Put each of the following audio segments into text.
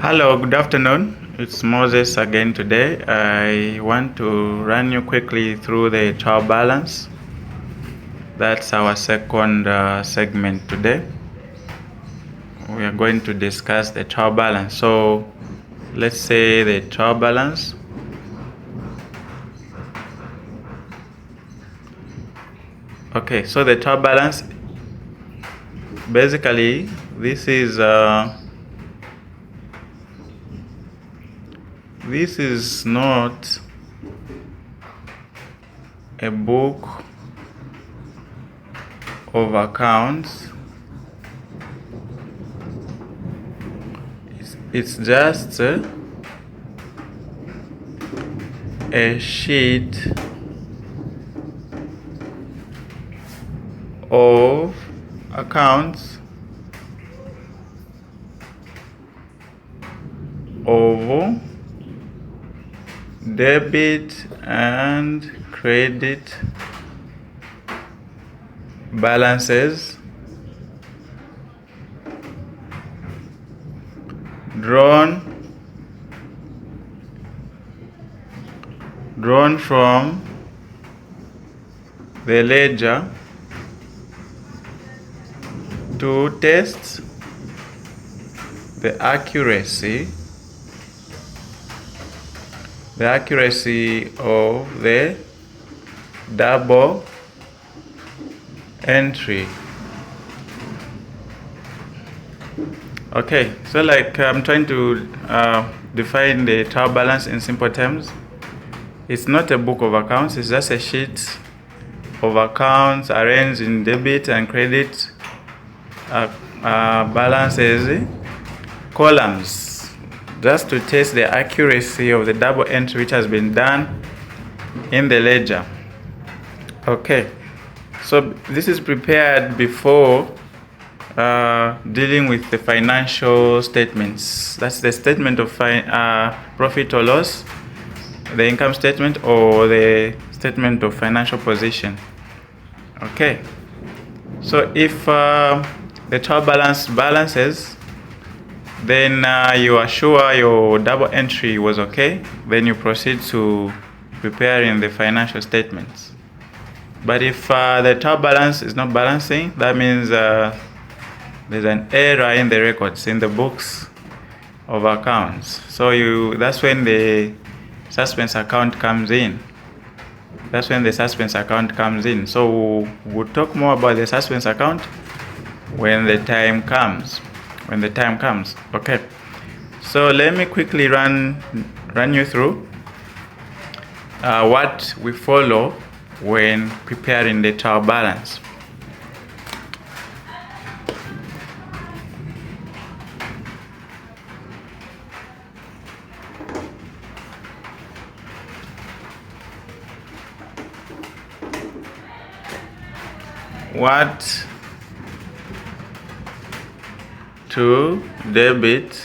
Hello, good afternoon. It's Moses again today. I want to run you quickly through the trial balance. That's our second segment today. We are going to discuss the trial balance. So let's say the trial balance. Okay, so the trial balance, basically this is not a book of accounts. It's just a sheet of accounts of debit and credit balances drawn from the ledger to test the accuracy of the double entry. Okay, so I'm trying to define the trial balance in simple terms. It's not a book of accounts, it's just a sheet of accounts arranged in debit and credit balances columns, just to test the accuracy of the double entry which has been done in the ledger. Okay, so this is prepared before dealing with the financial statements. That's the statement of profit or loss, the income statement, or the statement of financial position. Okay, so if the trial balance balances, then you are sure your double entry was okay, then you proceed to preparing the financial statements. But if the trial balance is not balancing, that means there's an error in the records, in the books of accounts. So that's when the suspense account comes in. So we'll talk more about the suspense account when the time comes. Okay, so let me quickly run you through what we follow when preparing the trial balance. What to debit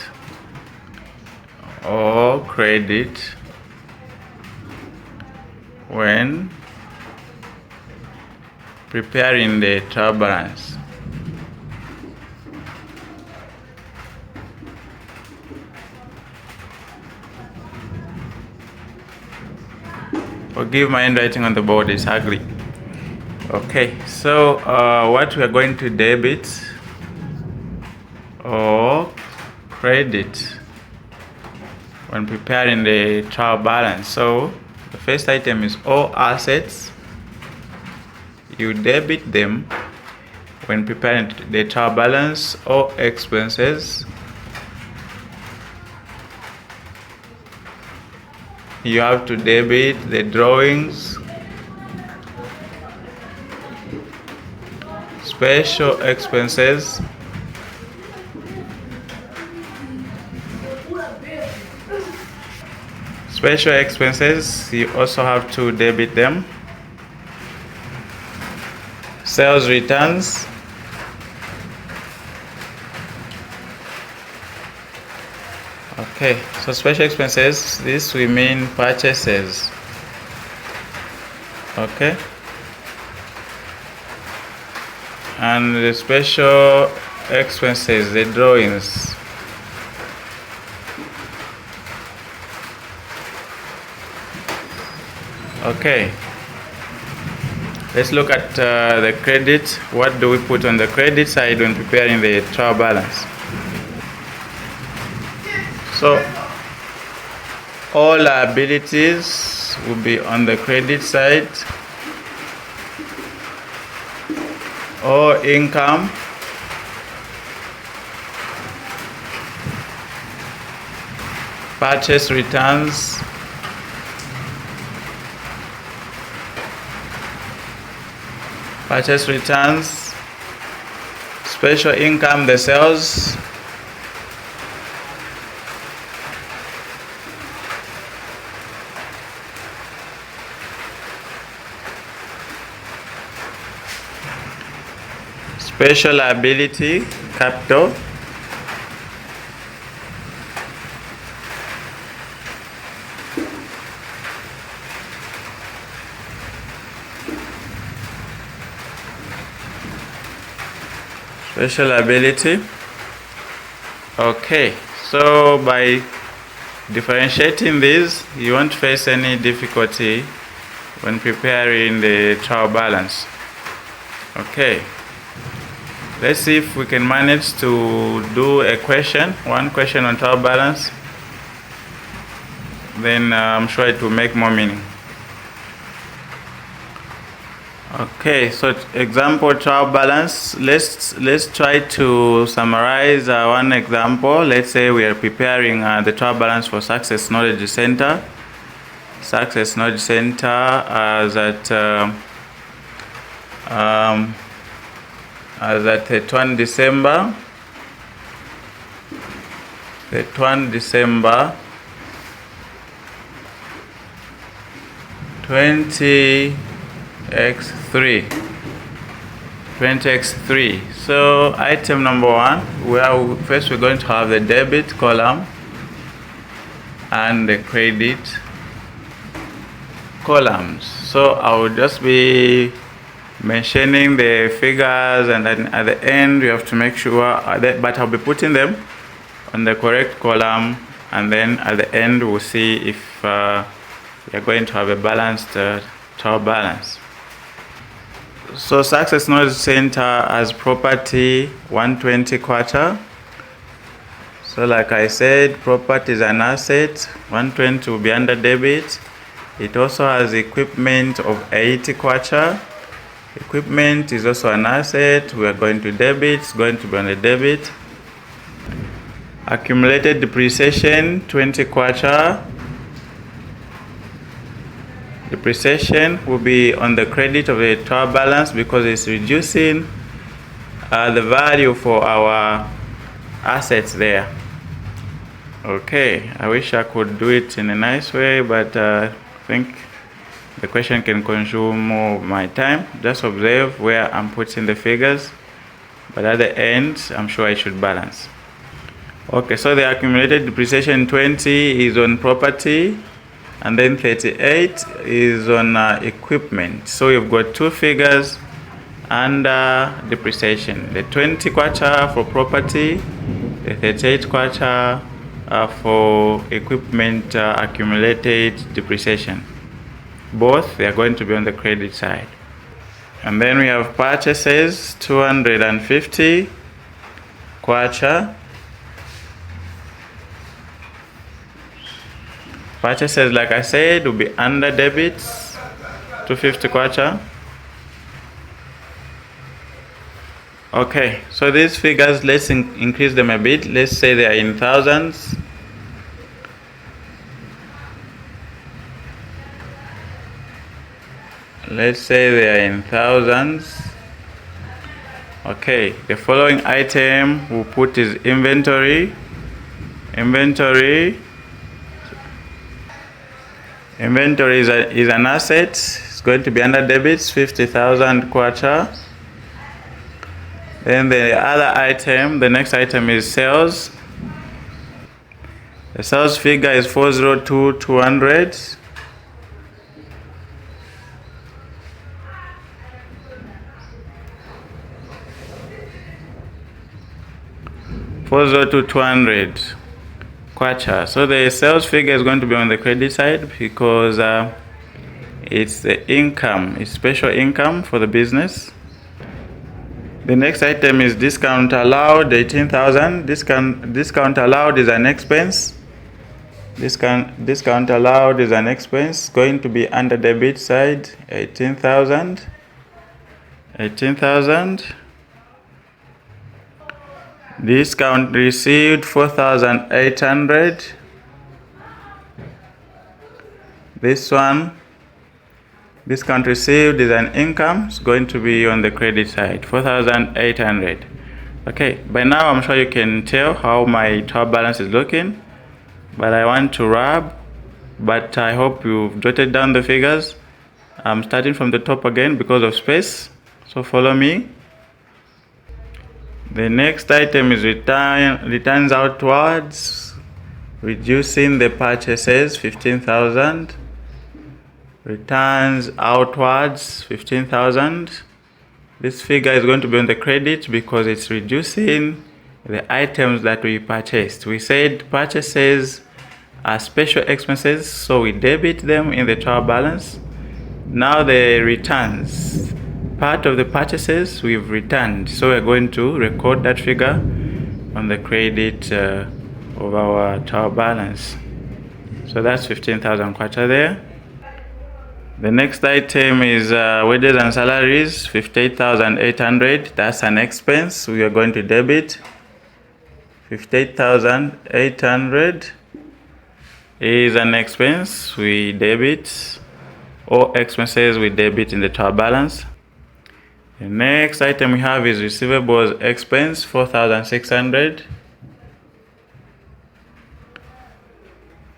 or credit when preparing the trial balance. Forgive my handwriting on the board, it's ugly. Okay, so what we are going to debit or credit when preparing the trial balance. So the first item is all assets. You debit them when preparing the trial balance. All expenses, you have to debit the drawings. Special expenses, you also have to debit them. Sales returns, okay, so special expenses, this we mean purchases. Okay, and the special expenses, the drawings. Okay, let's look at the credit. What do we put on the credit side when preparing the trial balance? So all liabilities will be on the credit side. All income purchase returns special income, the sales, special liability, capital, special liability. Okay, so by differentiating these, you won't face any difficulty when preparing the trial balance. Okay, let's see if we can manage to do one question on trial balance. Then I'm sure it will make more meaning. Okay, so example trial balance. Let's try to summarize one example. Let's say we are preparing the trial balance for Success Knowledge Center. Success Knowledge Center as at 31 December. 31 December 20x3. So item number 1, first we're going to have the debit column and the credit columns. So I will just be mentioning the figures, and then at the end we have to make sure but I'll be putting them on the correct column, and then at the end we'll see if we are going to have a balanced trial balance. So Success Knowledge Center as property 120 kwacha. So like I said, property is an asset. 120 will be under debit. It also has equipment of 80 kwacha. Equipment is also an asset. We are going to debit. It's going to be on the debit. Accumulated depreciation 20 kwacha. Depreciation will be on the credit of the trial balance because it's reducing the value for our assets there. Okay, I wish I could do it in a nice way, but I think the question can consume more of my time. Just observe where I'm putting the figures, but at the end I'm sure I should balance. Okay, so the accumulated depreciation 20 is on property, and then 38 is on equipment. So you've got two figures under depreciation: the 20 kwacha for property, the 38 kwacha for equipment accumulated depreciation. Both they are going to be on the credit side. And then we have purchases 250 kwacha. Purchases, like I said, will be under debits, 250 kwacha. Okay, so these figures, let's increase them a bit. Let's say they are in thousands. Let's say they are in thousands. Okay, the following item we'll put is inventory. Inventory is an asset. It's going to be under debits, 50,000 kwacha. Then the other item, the next item is sales. The sales figure is 402,200. kwacha. So the sales figure is going to be on the credit side because It's the income, it's special income for the business. The next item is discount allowed, 18,000. Discount allowed is an expense. Discount allowed is an expense going to be under debit side, 18,000. 18,000. Discount received, 4,800. This one, discount received is an income. It's going to be on the credit side, 4,800. Okay, by now I'm sure you can tell how my top balance is looking, but I want to wrap. But I hope you've jotted down the figures. I'm starting from the top again because of space, so follow me. The next item is returns outwards, reducing the purchases, 15,000. Returns outwards, 15,000. This figure is going to be on the credit because it's reducing the items that we purchased. We said purchases are special expenses, so we debit them in the trial balance. Now the returns, part of the purchases we've returned, so we're going to record that figure on the credit of our trial balance. So that's 15,000 kwacha there. The next item is wages and salaries, 58,800. That's an expense we are going to debit. 58,800 is an expense we debit. All expenses we debit in the trial balance. The next item we have is receivables expense, 4,600.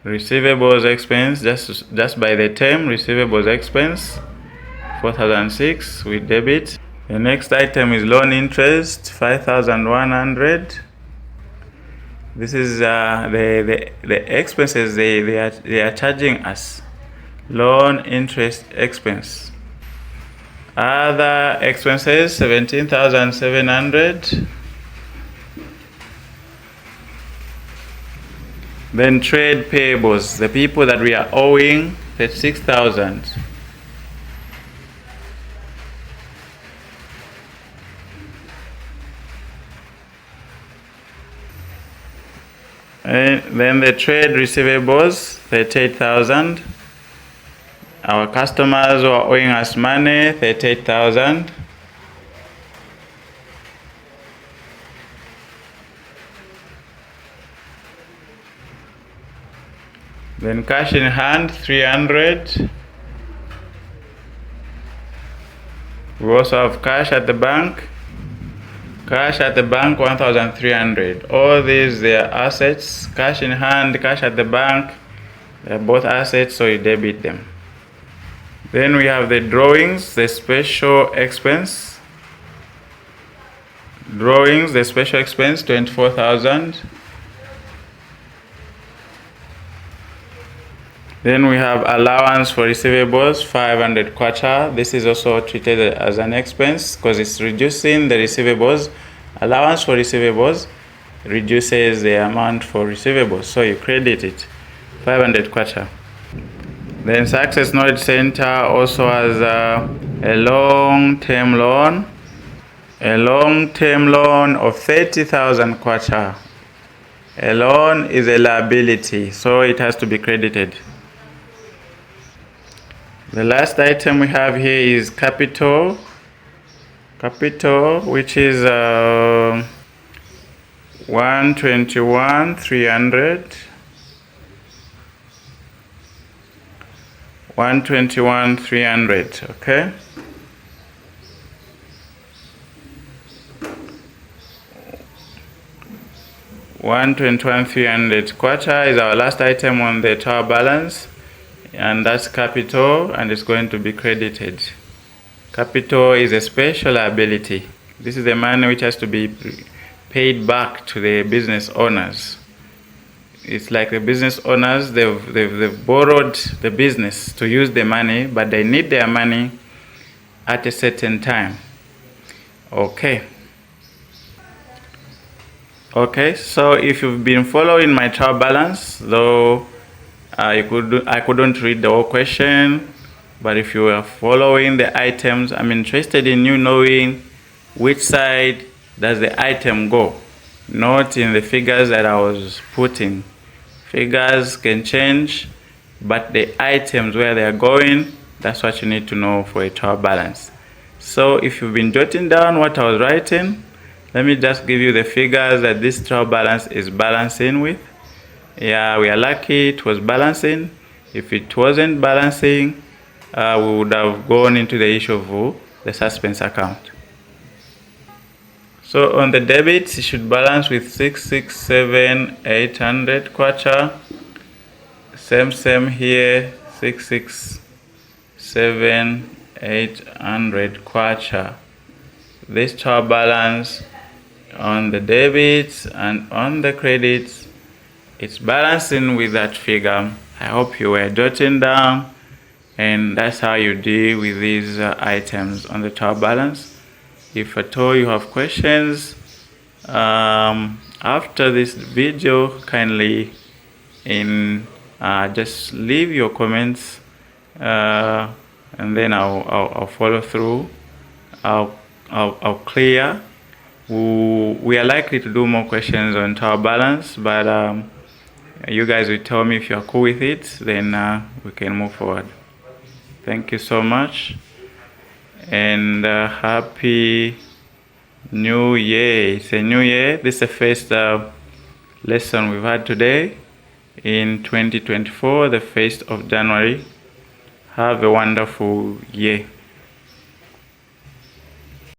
Receivables expense, just by the term, receivables expense, 4,006 we debit. The next item is loan interest, 5,100. This is the expenses they are charging us. Loan interest expense. Other expenses, 17,700. Then trade payables, the people that we are owing, 36,000. And then the trade receivables, 38,000. Our customers who are owing us money, 38,000. Then cash in hand, 300. We also have cash at the bank. Cash at the bank, 1,300. All these, they are assets. Cash in hand, cash at the bank, they're both assets, so you debit them. Then we have the drawings, the special expense. Drawings, the special expense, 24,000. Then we have allowance for receivables, 500 kwacha. This is also treated as an expense because it's reducing the receivables. Allowance for receivables reduces the amount for receivables, so you credit it, 500 kwacha. Then Success Knowledge Center also has a long-term loan. A long-term loan of 30,000 kwacha. A loan is a liability, so it has to be credited. The last item we have here is capital. Capital, which is 121,300. 121,300, okay? $121,300 kwacha is our last item on the trial balance, and that's capital, and it's going to be credited. Capital is a special liability. This is the money which has to be paid back to the business owners. It's like the business owners, they've borrowed the business to use the money, but they need their money at a certain time. Okay. Okay, so if you've been following my trial balance, though I couldn't read the whole question, But if you are following the items, I'm interested in you knowing which side does the item go, not in the figures that I was putting. Figures can change, but the items where they are going, that's what you need to know for a tower balance. So if you've been jotting down what I was writing, let me just give you the figures that this tower balance is balancing with. Yeah, we are lucky it was balancing. If it wasn't balancing, we would have gone into the issue of the suspense account. So on the debits, it should balance with 667,800 kwacha. Same here, 667,800 kwacha. This tower balance on the debits and on the credits, it's balancing with that figure. I hope you were jotting down, and that's how you deal with these items on the tower balance. If at all you have questions after this video, kindly just leave your comments, and then I'll follow through. I'll clear. We are likely to do more questions on tower balance, but you guys will tell me if you're cool with it, then we can move forward. Thank you so much, and happy New Year. It's a new year. This is the first lesson we've had today in 2024, the 1st of January. Have a wonderful year.